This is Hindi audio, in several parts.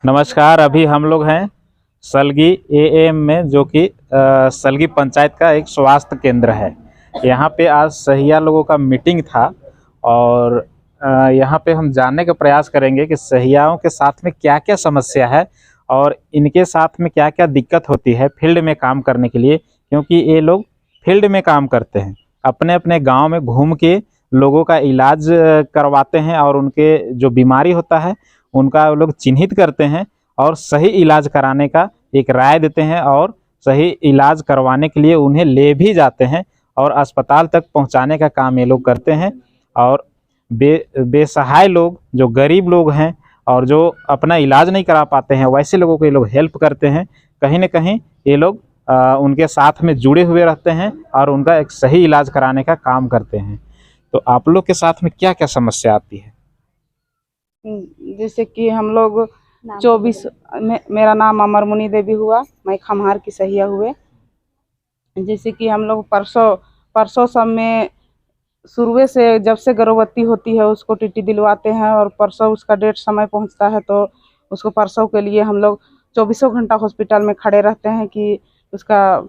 नमस्कार। अभी हम लोग हैं सलगी एएम में, जो कि सलगी पंचायत का एक स्वास्थ्य केंद्र है। यहाँ पे आज सहिया लोगों का मीटिंग था और यहाँ पे हम जानने का प्रयास करेंगे कि सहियाओं के साथ में क्या क्या समस्या है और इनके साथ में क्या क्या दिक्कत होती है फील्ड में काम करने के लिए, क्योंकि ये लोग फील्ड में काम करते हैं, अपने अपने गांव में घूम के लोगों का इलाज करवाते हैं और उनके जो बीमारी होता है उनका वो लोग चिन्हित करते हैं और सही इलाज कराने का एक राय देते हैं और सही इलाज करवाने के लिए उन्हें ले भी जाते हैं और अस्पताल तक पहुंचाने का काम ये लोग करते हैं। और बेसहाय लोग, जो गरीब लोग हैं और जो अपना इलाज नहीं करा पाते हैं, वैसे लोगों को ये लोग हेल्प करते हैं। कहीं ना कहीं ये लोग उनके साथ में जुड़े हुए रहते हैं और उनका एक सही इलाज कराने का काम करते हैं। तो आप लोग के साथ में क्या क्या समस्या आती है? जैसे कि हम लोग 24 मेरा नाम अमरमुनि देवी हुआ, मैं खम्हार की सहिया हुए। जैसे कि हम लोग परसों सब में शुरू से जब से गर्भवती होती है उसको टीटी दिलवाते हैं और परसों उसका डेट समय पहुंचता है तो उसको परसों के लिए हम लोग 24 घंटा हॉस्पिटल में खड़े रहते हैं कि उसका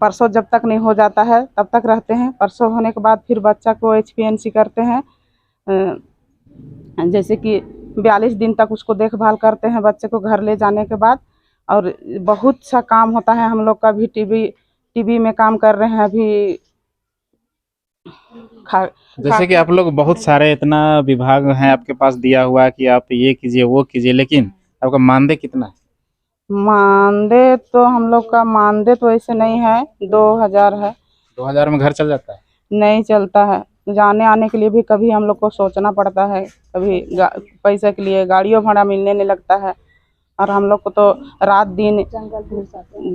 परसों जब तक नहीं हो जाता है तब तक रहते हैं। परसों होने के बाद फिर बच्चा को HPNC करते हैं। जैसे कि 42 दिन तक उसको देखभाल करते हैं बच्चे को घर ले जाने के बाद। और बहुत सा काम होता है हम लोग का भी, टीबी में काम कर रहे हैं अभी। जैसे कि आप लोग बहुत सारे इतना विभाग हैं आपके पास दिया हुआ है कि आप ये कीजिए वो कीजिए, लेकिन आपका मानदेय कितना है? मानदेय तो हम लोग का मानदेय तो ऐसे नहीं है, 2000 है। 2000 में घर चल जाता है? नहीं चलता है, जाने आने के लिए भी कभी हम लोग को सोचना पड़ता है, कभी पैसे के लिए गाड़ियों भाड़ा मिलने नहीं लगता है। और हम लोग को तो रात दिन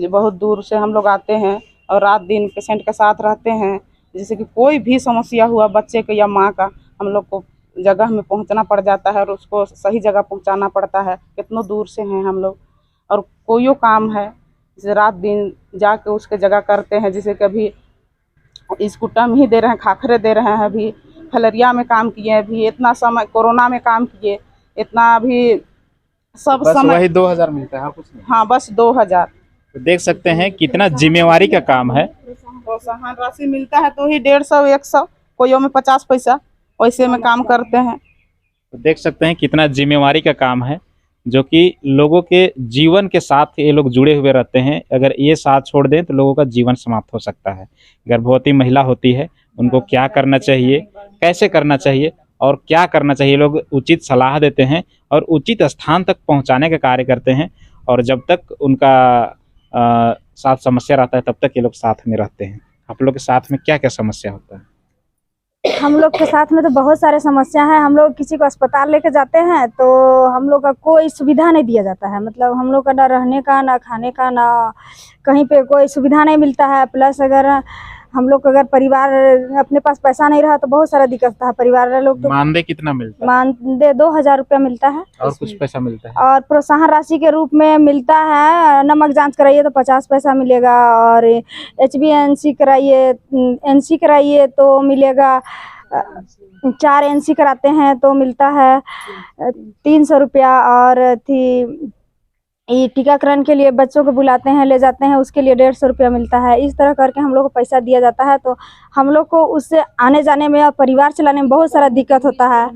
बहुत दूर से हम लोग आते हैं और रात दिन पेशेंट के साथ रहते हैं। जैसे कि कोई भी समस्या हुआ बच्चे का या माँ का, हम लोग को जगह में पहुंचना पड़ जाता है और उसको सही जगह पहुंचाना पड़ता है। कितनों दूर से हैं हम लोग और कोई काम है जैसे रात दिन जाके उसके जगह करते हैं। जैसे कभी स्कूटम ही दे रहे हैं, खाखरे दे रहे हैं, अभी फलेरिया में काम किए, अभी इतना समय कोरोना में काम किए, इतना अभी सब बस समय वही 2000 मिलता है और कुछ नहीं? हाँ, बस 2000। तो देख सकते हैं कितना जिम्मेवारी का काम है। प्रोत्साहन राशि मिलता है तो ही 150 100, कोई में 50 पैसा, वैसे में काम करते हैं। तो देख सकते हैं कितना जिम्मेवारी का काम है, जो कि लोगों के जीवन के साथ ये लोग जुड़े हुए रहते हैं। अगर ये साथ छोड़ दें तो लोगों का जीवन समाप्त हो सकता है। गर्भवती महिला होती है, उनको क्या करना चाहिए, कैसे करना चाहिए और क्या करना चाहिए, लोग उचित सलाह देते हैं और उचित स्थान तक पहुंचाने का कार्य करते हैं। और जब तक उनका साथ समस्या रहता है तब तक ये लोग साथ में रहते हैं। आप लोग के साथ में क्या क्या समस्या होता है? हम लोग के साथ में तो बहुत सारे समस्या है। हम लोग किसी को अस्पताल लेके जाते हैं तो हम लोग का कोई सुविधा नहीं दिया जाता है। मतलब हम लोग का ना रहने का, ना खाने का, ना कहीं पे कोई सुविधा नहीं मिलता है। प्लस अगर हम लोग अगर परिवार अपने पास पैसा नहीं रहा तो बहुत सारा दिक्कत होता है। परिवार वाले लोग तो मानदेय कितना मिलता है? मानदेय 2000 रुपया मिलता है और कुछ पैसा मिलता है? और प्रोत्साहन राशि के रूप में मिलता है। नमक जांच कराइए तो 50 पैसा मिलेगा और HbA1c कराइए, NC कराइए तो मिलेगा। 4 NC कराते हैं तो मिलता है 300 रुपया। और ये टीकाकरण के लिए बच्चों को बुलाते हैं, ले जाते हैं, उसके लिए 150 रुपया मिलता है। इस तरह करके हम लोग को पैसा दिया जाता है। तो हम लोग को उससे आने जाने में और परिवार चलाने में बहुत सारा दिक्कत होता है।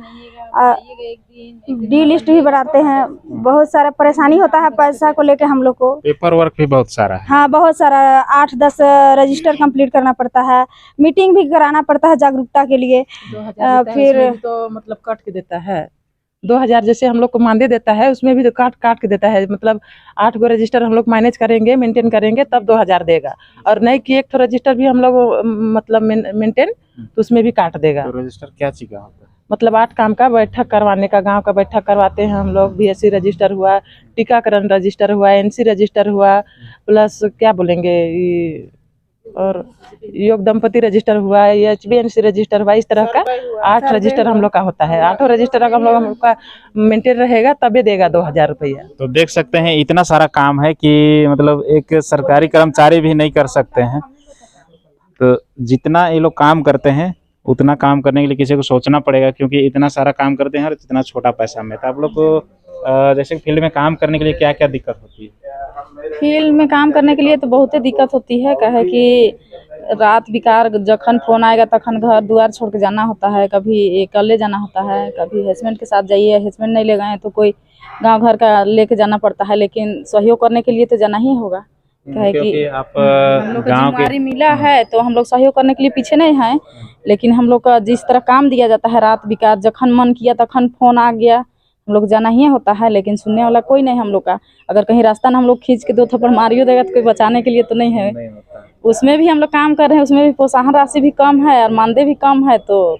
डी लिस्ट भी बनाते हैं, बहुत सारा परेशानी होता है पैसा को लेके हम लोग को। पेपर वर्क भी बहुत सारा है। हाँ, बहुत सारा 8-10 रजिस्टर कंप्लीट करना पड़ता है, मीटिंग भी कराना पड़ता है जागरूकता के लिए। 2000 फिर तो मतलब काट के देता है। 2000 जैसे हम लोग को मानदेय देता है उसमें भी तो काट के देता है। मतलब 8 गो रजिस्टर हम लोग मैनेज करेंगे, मेंटेन करेंगे तब 2000 देगा। और नहीं कि एक तो रजिस्टर भी हम लोग मतलब मेंटेन तो उसमें भी काट देगा। तो रजिस्टर क्या चीज का होता है? मतलब 8 काम का बैठक करवाने का, गांव का बैठक करवाते हैं हम लोग। BSc रजिस्टर हुआ, टीकाकरण रजिस्टर हुआ, NC रजिस्टर हुआ, प्लस क्या बोलेंगे और योग दंपति रजिस्टर हुआ, HbA1c रजिस्टर हुआ। इस तरह का 8 रजिस्टर हम लोग का होता है। 8 रजिस्टर अगर हम लोग का मेंटेन रहेगा तभी देगा 2000 रुपया। तो देख सकते हैं इतना सारा काम है कि मतलब एक सरकारी कर्मचारी भी नहीं कर सकते हैं। तो जितना ये लोग काम करते हैं उतना काम करने के लिए किसी को सोचना पड़ेगा, क्योंकि इतना सारा काम करते हैं और इतना छोटा पैसा में। तो आप लोग को जैसे फील्ड में काम करने के लिए क्या क्या दिक्कत होती है? फील्ड में काम करने के लिए तो बहुत ही दिक्कत होती है, कहे कि रात बिकार जखन फोन आएगा तखन घर द्वार छोड़ के जाना होता है, कभी अकेले जाना होता है, कभी हस्बैंड के साथ जाइए, हस्बैंड नहीं ले गए तो कोई गांव घर का लेके जाना पड़ता है, लेकिन सहयोग करने के लिए तो जाना ही होगा। कहे कि क्योंकि आप हम लोग को गांव के जिम्मेदारी मिला है तो हम लोग सहयोग करने के लिए पीछे नहीं हैं, लेकिन हम लोग का जिस तरह काम दिया जाता है रात बिकार जखन मन किया तखन फोन आ गया, हम लोग जाना ही होता है, लेकिन सुनने वाला कोई नहीं हम लोग का। अगर कहीं रास्ता ना हम लोग खींच के 2 थप्पड़ मारियो देगा तो कोई बचाने के लिए तो नहीं है। नहीं होता है। उसमें भी हम लोग काम कर रहे हैं, उसमें भी प्रोत्साहन राशि भी कम है और मानदेय भी कम है, तो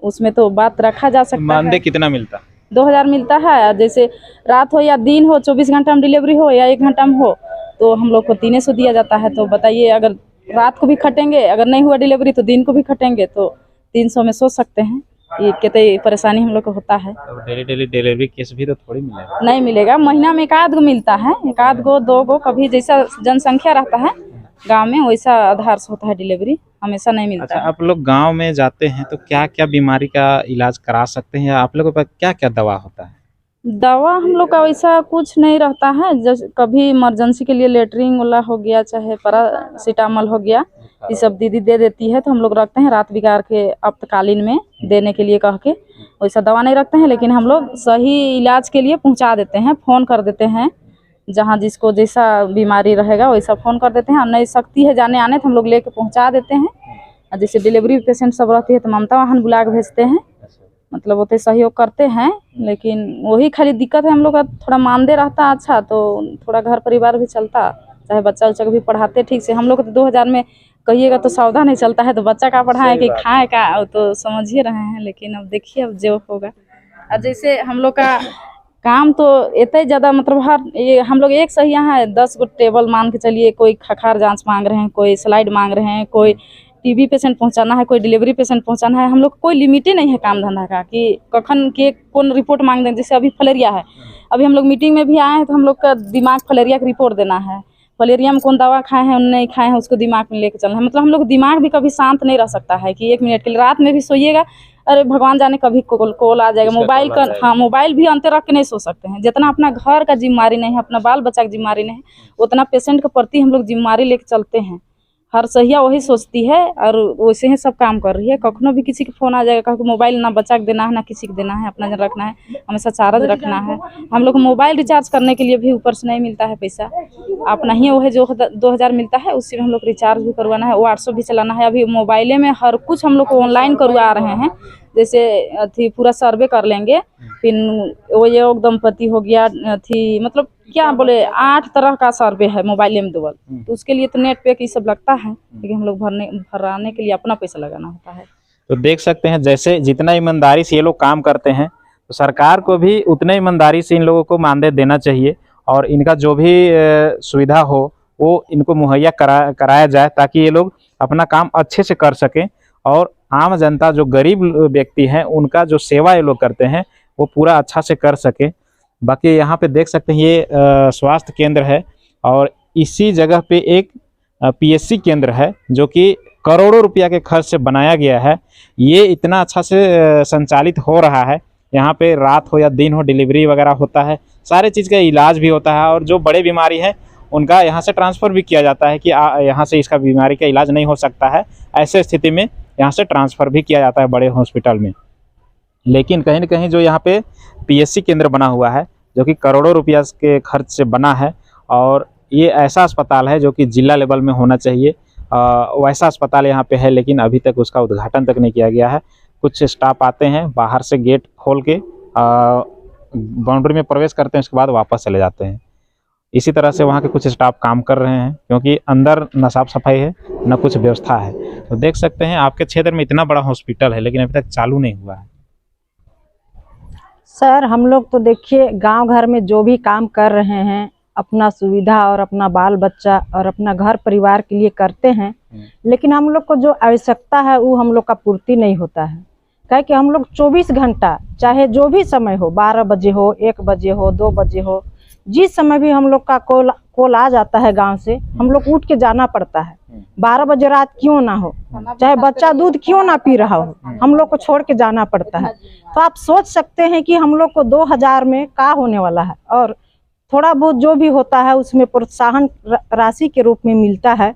उसमें तो बात रखा जा सकता है। मानदेय कितना मिलता? 2000 मिलता है, और जैसे रात हो या दिन हो, 24 घंटा में डिलीवरी हो या 1 घंटा में हो, तो हम लोग को 300 दिया जाता है। तो बताइए, अगर रात को भी खटेंगे, अगर नहीं हुआ डिलीवरी तो दिन को भी खटेंगे, तो 300 में सोच सकते हैं ये कितनी परेशानी हम लोग को होता है। तो डेली डिलीवरी केस भी तो थोड़ी मिलेगा? नहीं मिलेगा, महीना में 1 आध गो मिलता है, 1 आध गो 2 गो, कभी जैसा जनसंख्या रहता है गांव में वैसा आधार से होता है डिलीवरी, हमेशा नहीं मिलता अच्छा, है। आप लोग गांव में जाते हैं तो क्या क्या बीमारी का इलाज करा सकते हैं, या आप लोगों के पास क्या क्या दवा होता है? दवा हम लोग का वैसा कुछ नहीं रहता है, जैसे कभी इमरजेंसी के लिए लेटरिन वाला हो गया, चाहे पैरासीटामोल हो गया, ये सब दीदी दे देती है, तो हम लोग रखते हैं रात बिगाड़ के आपातकालीन में देने के लिए कह के। वैसा दवा नहीं रखते हैं, लेकिन हम लोग सही इलाज के लिए पहुंचा देते हैं, फ़ोन कर देते हैं, जहाँ जिसको जैसा बीमारी रहेगा वैसा फ़ोन कर देते हैं, और नहीं सकती है जाने आने तो हम लोग लेके पहुंचा देते हैं। और जैसे डिलीवरी पेशेंट सब रहती है तो ममता वाहन बुला के भेजते हैं, मतलब वो तो सहयोग करते हैं, लेकिन वही खाली दिक्कत है हम लोग का, थोड़ा मानदेय रहता अच्छा तो थोड़ा घर परिवार भी चलता, चाहे बच्चा उच्चा को भी पढ़ाते ठीक से। हम लोग तो 2000 में कहिएगा तो सौदा नहीं चलता है, तो बच्चा का पढ़ाएं कि खाए का, तो समझ ही रहे हैं। लेकिन अब देखिए अब जो होगा। और जैसे हम लोग का काम तो इतना ज़्यादा, मतलब हर ये हम लोग एक सही यहाँ है 10 गो टेबल मान के चलिए, कोई खखार जांच मांग रहे हैं, कोई स्लाइड मांग रहे हैं, कोई टीबी पेशेंट पहुंचाना है, कोई डिलीवरी पेशेंट पहुंचाना है। हम लोग कोई लिमिट ही नहीं है काम धंधा का कि कखन के कौन रिपोर्ट मांग दें। जैसे अभी फलेरिया है, अभी हम लोग मीटिंग में भी आए हैं तो हम लोग का दिमाग फलेरिया की रिपोर्ट देना है, फलेरिया में कौन दवा खाए हैं नहीं खाए हैं उसको दिमाग में लेके चलना है। मतलब हम लोग दिमाग भी कभी शांत नहीं रह सकता है कि 1 मिनट के लिए, रात में भी सोइएगा, अरे भगवान जाने कभी कॉल आ जाएगा, मोबाइल का, हाँ मोबाइल भी अंतर रख के नहीं सो सकते हैं। जितना अपना घर का जिम्मेदारी नहीं है, अपना बाल बच्चा की जिम्मेदारी नहीं है, उतना पेशेंट के प्रति हम लोग जिम्मेदारी लेके चलते हैं। हर सहिया वही सोचती है और वैसे ही सब काम कर रही है। कखनो भी किसी के फोन आ जाएगा, कहो मोबाइल ना बच्चा के देना है ना किसी को देना है, अपना जन रखना है, हमेशा चार्ज रखना है। हम लोग को मोबाइल रिचार्ज करने के लिए भी ऊपर से नहीं मिलता है पैसा, अपना ही वो है जो 2000 मिलता है, उसी में हम लोग रिचार्ज भी करवाना है, व्हाट्सएप भी चलाना है। अभी मोबाइले में हर कुछ हम लोग को ऑनलाइन करवा रहे हैं। जैसे अथी पूरा सर्वे कर लेंगे, फिर वो योग दंपति हो गया, अथी मतलब क्या बोले 8 तरह का सर्वे है मोबाइल में देवल, तो उसके लिए तो नेट पे ये सब लगता है, लेकिन हम लोग भराने के लिए अपना पैसा लगाना होता है। तो देख सकते हैं जैसे जितना ईमानदारी से ये लोग काम करते हैं, तो सरकार को भी उतने ईमानदारी से इन लोगों को मानदेय देना चाहिए, और इनका जो भी सुविधा हो वो इनको मुहैया कराया जाए, ताकि ये लोग अपना काम अच्छे से कर सकें, और आम जनता जो गरीब व्यक्ति हैं उनका जो सेवा ये लोग करते हैं वो पूरा अच्छा से कर सके। बाकी यहाँ पे देख सकते हैं ये स्वास्थ्य केंद्र है, और इसी जगह पे एक पीएससी केंद्र है जो कि करोड़ों रुपया के खर्च से बनाया गया है। ये इतना अच्छा से संचालित हो रहा है, यहाँ पे रात हो या दिन हो डिलीवरी वगैरह होता है, सारे चीज़ का इलाज भी होता है, और जो बड़े बीमारी है उनका यहाँ से ट्रांसफ़र भी किया जाता है कि यहाँ से इसका बीमारी का इलाज नहीं हो सकता है, ऐसे स्थिति में यहाँ से ट्रांसफ़र भी किया जाता है बड़े हॉस्पिटल में। लेकिन कहीं न कहीं जो यहाँ पे पीएससी केंद्र बना हुआ है जो कि करोड़ों रुपया के खर्च से बना है, और ये ऐसा अस्पताल है जो कि जिला लेवल में होना चाहिए, वैसा अस्पताल यहाँ पे है, लेकिन अभी तक उसका उद्घाटन तक नहीं किया गया है। कुछ स्टाफ आते हैं, बाहर से गेट खोल के बाउंड्री में प्रवेश करते हैं, उसके बाद वापस चले जाते हैं। इसी तरह से वहाँ के कुछ स्टाफ काम कर रहे हैं, क्योंकि अंदर न साफ सफाई है न कुछ व्यवस्था है। तो देख सकते हैं आपके क्षेत्र में इतना बड़ा हॉस्पिटल है, लेकिन अभी तक चालू नहीं हुआ है। सर हम लोग तो देखिए गांव घर में जो भी काम कर रहे हैं अपना सुविधा और अपना बाल बच्चा और अपना घर परिवार के लिए करते हैं, लेकिन हम लोग को जो आवश्यकता है वो हम लोग का पूर्ति नहीं होता है। क्या कि हम लोग 24 घंटा चाहे जो भी समय हो, 12 बजे हो, 1 बजे हो, 2 बजे हो, जिस समय भी हम लोग का कॉल आ जाता है गांव से, हम लोग उठ के जाना पड़ता है। 12 बजे रात क्यों ना हो, चाहे बच्चा दूध क्यों ना पी रहा हो, हम लोग को छोड़ के जाना पड़ता है। तो आप सोच सकते हैं कि हम लोग को 2000 में क्या होने वाला है। और थोड़ा बहुत जो भी होता है उसमें प्रोत्साहन राशि के रूप में मिलता है।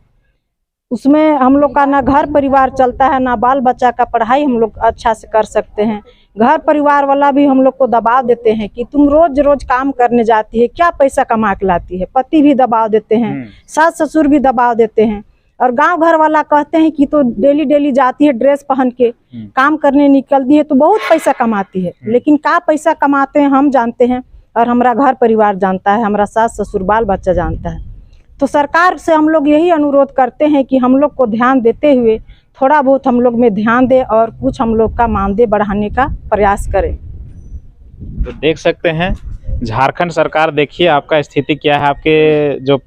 उसमें हम लोग का ना घर परिवार चलता है, ना बाल बच्चा का पढ़ाई हम लोग अच्छा से कर सकते हैं। घर परिवार वाला भी हम लोग को दबाव देते हैं कि तुम रोज रोज काम करने जाती है, क्या पैसा कमा के लाती है। पति भी दबाव देते हैं, सास ससुर भी दबाव देते हैं। और गांव घर वाला कहते हैं कि तो डेली डेली जाती है ड्रेस पहन के काम करने निकलती है तो बहुत पैसा कमाती है। लेकिन क्या पैसा कमाते हैं हम जानते हैं, और हमारा घर परिवार जानता है, हमारा सास ससुर बाल बच्चा जानता है। तो सरकार से हम लोग यही अनुरोध करते हैं कि हम लोग को ध्यान देते हुए थोड़ा बहुत हम लोग में ध्यान दे और कुछ हम लोग का मानदेय बढ़ाने का प्रयास करें। तो देख सकते हैं झारखंड सरकार, देखिए आपका स्थिति क्या है। आपके जो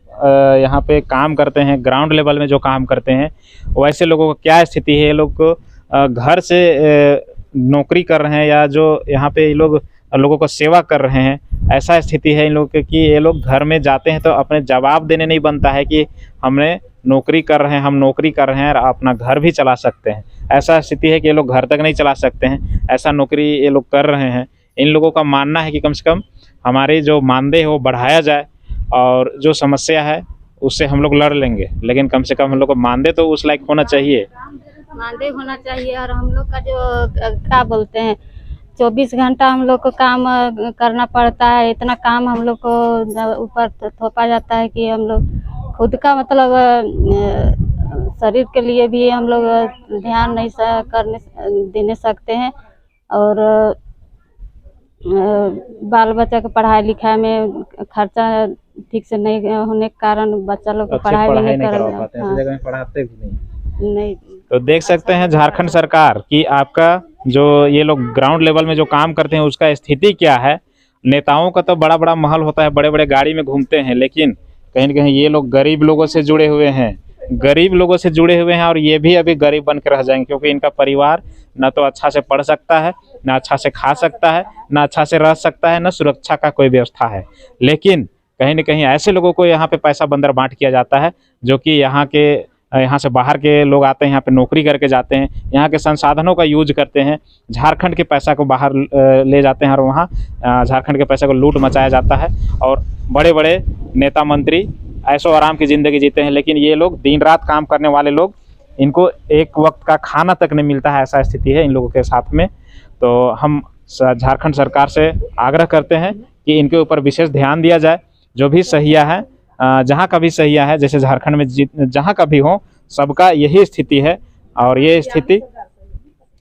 यहाँ पे काम करते हैं, ग्राउंड लेवल में जो काम करते हैं, वैसे लोगों को क्या स्थिति है। ये लोग घर से नौकरी कर रहे हैं या जो यहाँ पे ये लोग लोगों को सेवा कर रहे हैं, ऐसा स्थिति है इन लोगों की कि ये लोग घर में जाते हैं तो अपने जवाब देने नहीं बनता है कि हमने नौकरी कर रहे हैं, हम नौकरी कर रहे हैं और अपना घर भी चला सकते हैं। ऐसा स्थिति है कि ये लोग घर तक नहीं चला सकते हैं, ऐसा नौकरी ये लोग कर रहे हैं। इन लोगों का मानना है कि कम से कम हमारे जो मानदेय हो बढ़ाया जाए और जो समस्या है उससे हम लोग लड़ लेंगे, लेकिन कम से कम हम लोग को मानदेय तो उस लायक होना चाहिए। मानदेय होना चाहिए। और हम लोग का जो क्या बोलते हैं 24 घंटा हम लोग को काम करना पड़ता है। इतना काम हम लोग को ऊपर थोपा जाता है कि हम लोग खुद का मतलब शरीर के लिए भी हम लोग ध्यान नहीं देने सकते हैं। और बाल बच्चा के पढ़ाई लिखाई में खर्चा ठीक से नहीं होने के कारण बच्चा लोग को पढ़ाई भी नहीं कर पाते हैं, जगह में पढ़ाते भी नहीं। तो देख सकते हैं झारखंड सरकार कि आपका जो ये लोग ग्राउंड लेवल में जो काम करते हैं उसका स्थिति क्या है। नेताओं का तो बड़ा बड़ा महल होता है, बड़े बड़े गाड़ी में घूमते हैं, लेकिन कहीं न कहीं ये लोग गरीब लोगों से जुड़े हुए हैं, और ये भी अभी गरीब बन के रह जाएंगे, क्योंकि इनका परिवार ना तो अच्छा से पढ़ सकता है, ना अच्छा से खा सकता है, ना अच्छा से रह सकता है, ना सुरक्षा का कोई व्यवस्था है। लेकिन कहीं न कहीं ऐसे लोगों को यहाँ पे पैसा बंदर बांट किया जाता है, जो कि यहाँ से बाहर के लोग आते हैं, यहाँ पे नौकरी करके जाते हैं, यहाँ के संसाधनों का यूज करते हैं, झारखंड के पैसा को बाहर ले जाते हैं और वहाँ झारखंड के पैसे को लूट मचाया जाता है। और बड़े बड़े नेता मंत्री ऐशो आराम की ज़िंदगी जीते हैं, लेकिन ये लोग दिन रात काम करने वाले लोग, इनको एक वक्त का खाना तक नहीं मिलता है। ऐसा स्थिति है इन लोगों के साथ में। तो हम झारखंड सरकार से आग्रह करते हैं कि इनके ऊपर विशेष ध्यान दिया जाए। जो भी सहिया है, जहाँ का भी सहिया है, जैसे झारखंड में जहाँ का भी हो, सबका यही स्थिति है। और ये स्थिति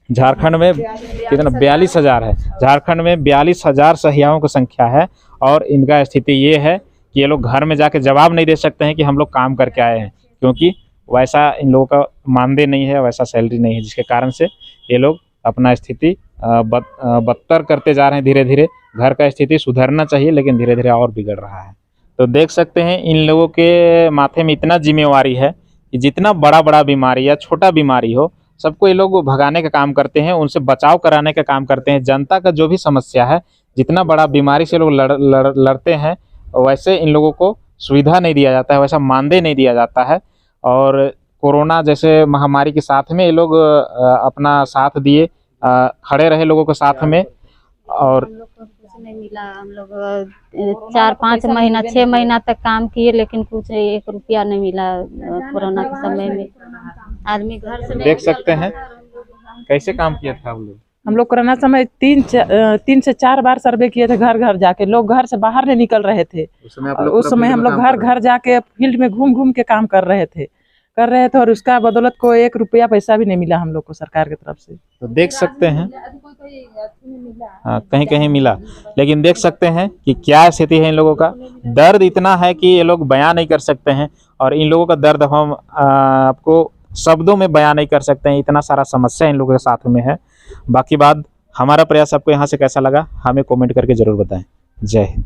झारखंड में कितना 42,000 है। झारखंड में 42,000 सहियाओं की संख्या है, और इनका स्थिति ये है कि ये लोग घर में जाके जवाब नहीं दे सकते हैं कि हम लोग काम करके आए हैं, क्योंकि वैसा इन लोगों का मानदेय नहीं है, वैसा सैलरी नहीं है, जिसके कारण से ये लोग अपना स्थिति बदतर करते जा रहे हैं। धीरे धीरे घर का स्थिति सुधरना चाहिए, लेकिन धीरे धीरे और बिगड़ रहा है। तो देख सकते हैं इन लोगों के माथे में इतना जिम्मेवारी है कि जितना बड़ा बड़ा बीमारी या छोटा बीमारी हो, सबको ये लोग भगाने का काम करते हैं, उनसे बचाव कराने का काम करते हैं। जनता का जो भी समस्या है, जितना बड़ा बीमारी से लोग लड़ते हैं, वैसे इन लोगों को सुविधा नहीं दिया जाता है, वैसा मानदेय नहीं दिया जाता है। और कोरोना जैसे महामारी के साथ में ये लोग अपना साथ दिए, खड़े रहे लोगों के साथ में। और कुछ नहीं मिला। हम लोग 4-5 महीना 6 महीना तक काम किए, लेकिन कुछ 1 रुपया नहीं मिला। कोरोना के समय में आदमी घर से देख सकते हैं कैसे काम किया था हम लोग कोरोना समय 3 से 4 बार सर्वे किए थे, घर घर जाके। लोग घर से बाहर नहीं निकल रहे थे। उस समय हम लोग घर घर जाके फील्ड में घूम घूम के काम कर रहे थे, और उसका बदौलत को 1 रुपया पैसा भी नहीं मिला हम लोग को सरकार की तरफ से। तो देख सकते हैं कहीं कहीं मिला, लेकिन देख सकते हैं कि क्या स्थिति है इन लोगों का। दर्द इतना है कि ये लोग बयां नहीं कर सकते हैं, और इन लोगों का दर्द हम आपको शब्दों में बयां नहीं कर सकते हैं। इतना सारा समस्या इन लोगों के साथ में है। बाकी बात, हमारा प्रयास आपको यहाँ से कैसा लगा, हमें कमेंट करके जरूर बताएं। जय हिंद।